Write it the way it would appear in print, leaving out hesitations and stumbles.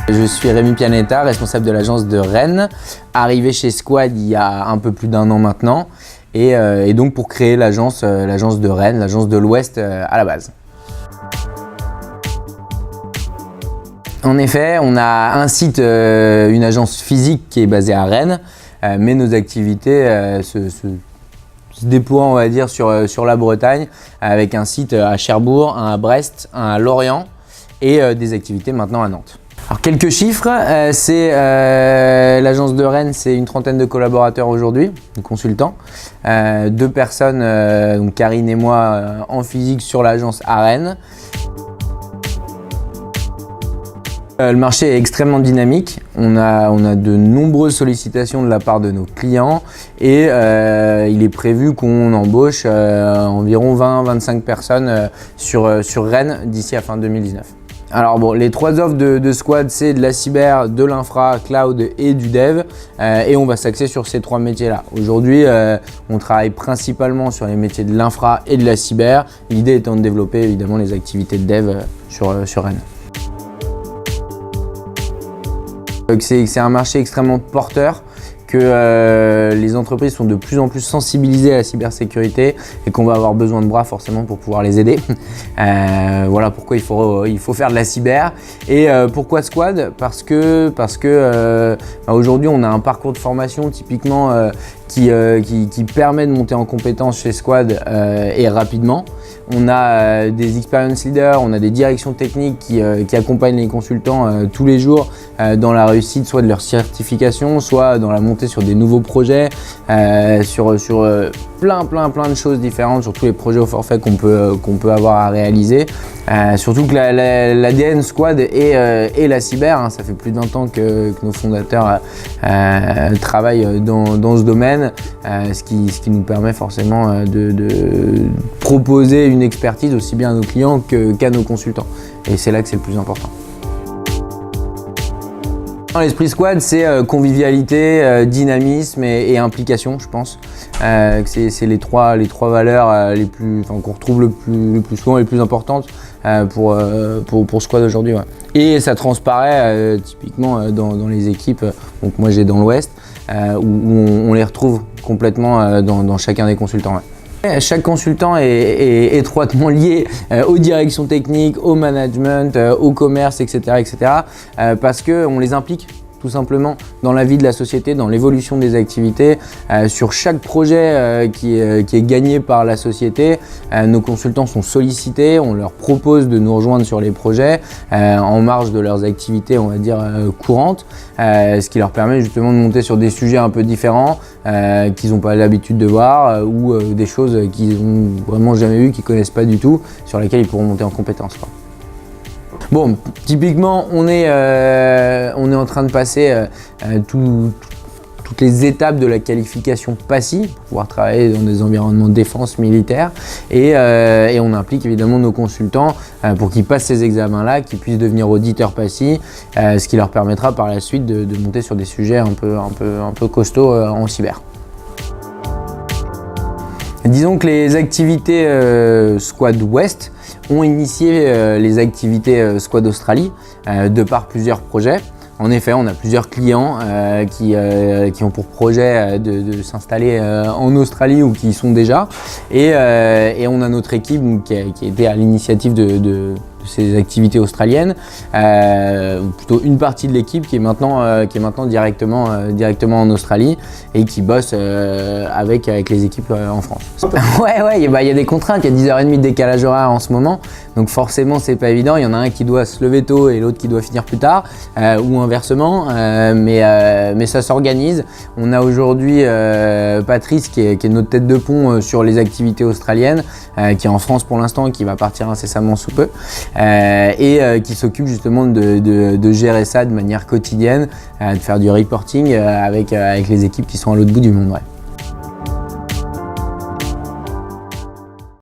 Je suis Rémi Pianetta, responsable de l'agence de Rennes, arrivé chez Squad il y a un peu plus d'1 an maintenant et donc pour créer l'agence de Rennes, l'agence de l'Ouest à la base. En effet, on a un site, une agence physique qui est basée à Rennes, mais nos activités se déploient, on va dire, sur la Bretagne, avec un site à Cherbourg, un à Brest, un à Lorient et des activités maintenant à Nantes. Alors quelques chiffres, l'agence de Rennes, c'est une 30aine de collaborateurs aujourd'hui, de consultants, 2 personnes, donc Karine et moi, en physique sur l'agence à Rennes. Le marché est extrêmement dynamique, on a de nombreuses sollicitations de la part de nos clients et il est prévu qu'on embauche environ 20-25 personnes sur Rennes d'ici à fin 2019. Alors bon, les 3 offres de Squad, c'est de la cyber, de l'infra, cloud et du dev et on va s'axer sur ces 3 métiers-là. Aujourd'hui, on travaille principalement sur les métiers de l'infra et de la cyber, l'idée étant de développer évidemment les activités de dev sur Rennes. C'est un marché extrêmement porteur, que les entreprises sont de plus en plus sensibilisées à la cybersécurité et qu'on va avoir besoin de bras forcément pour pouvoir les aider. Voilà pourquoi il faut faire de la cyber. Et pourquoi Squad? Parce que aujourd'hui on a un parcours de formation typiquement qui permet de monter en compétence chez Squad et rapidement. On a des experience leaders, on a des directions techniques qui accompagnent les consultants tous les jours dans la réussite soit de leur certification, soit dans la montée sur des nouveaux projets, sur plein de choses différentes, sur tous les projets au forfait qu'on peut avoir à réaliser. Surtout que l'ADN Squad et la cyber, hein, ça fait plus d'1 ans que nos fondateurs travaillent dans ce domaine, ce qui nous permet forcément de proposer une expertise aussi bien à nos clients qu'à nos consultants. Et c'est là que c'est le plus important. L'esprit Squad, c'est convivialité, dynamisme et implication, je pense. C'est les trois valeurs qu'on retrouve le plus souvent, les plus importantes pour Squad aujourd'hui. Ouais. Et ça transparaît typiquement dans les équipes, donc moi j'ai dans l'Ouest, où on les retrouve complètement dans chacun des consultants. Ouais. Chaque consultant est étroitement lié aux directions techniques, au management, au commerce, etc. Parce qu'on les implique tout simplement dans la vie de la société, dans l'évolution des activités. Sur chaque projet qui est gagné par la société, nos consultants sont sollicités, on leur propose de nous rejoindre sur les projets en marge de leurs activités, on va dire, courantes, ce qui leur permet justement de monter sur des sujets un peu différents qu'ils n'ont pas l'habitude de voir ou des choses qu'ils n'ont vraiment jamais vues, qu'ils ne connaissent pas du tout, sur lesquelles ils pourront monter en compétences. Bon, typiquement, on est en train de passer toutes les étapes de la qualification PASI pour pouvoir travailler dans des environnements de défense militaire et on implique évidemment nos consultants pour qu'ils passent ces examens-là, qu'ils puissent devenir auditeurs PASI, ce qui leur permettra par la suite de monter sur des sujets un peu costauds en cyber. Disons que les activités Squad Ouest ont initié les activités Squad Australie de par plusieurs projets. En effet, on a plusieurs clients qui ont pour projet de s'installer en Australie ou qui y sont déjà. Et on a notre équipe qui a été à l'initiative de ces activités australiennes, plutôt une partie de l'équipe qui est maintenant directement en Australie et qui bosse avec les équipes en France. Ouais, il y a des contraintes, il y a 10h30 de décalage horaire en ce moment, donc forcément c'est pas évident, il y en a un qui doit se lever tôt et l'autre qui doit finir plus tard, ou inversement, mais ça s'organise. On a aujourd'hui Patrice qui est notre tête de pont sur les activités australiennes, qui est en France pour l'instant et qui va partir incessamment sous peu. Qui s'occupe justement de gérer ça de manière quotidienne, de faire du reporting avec les équipes qui sont à l'autre bout du monde. Ouais.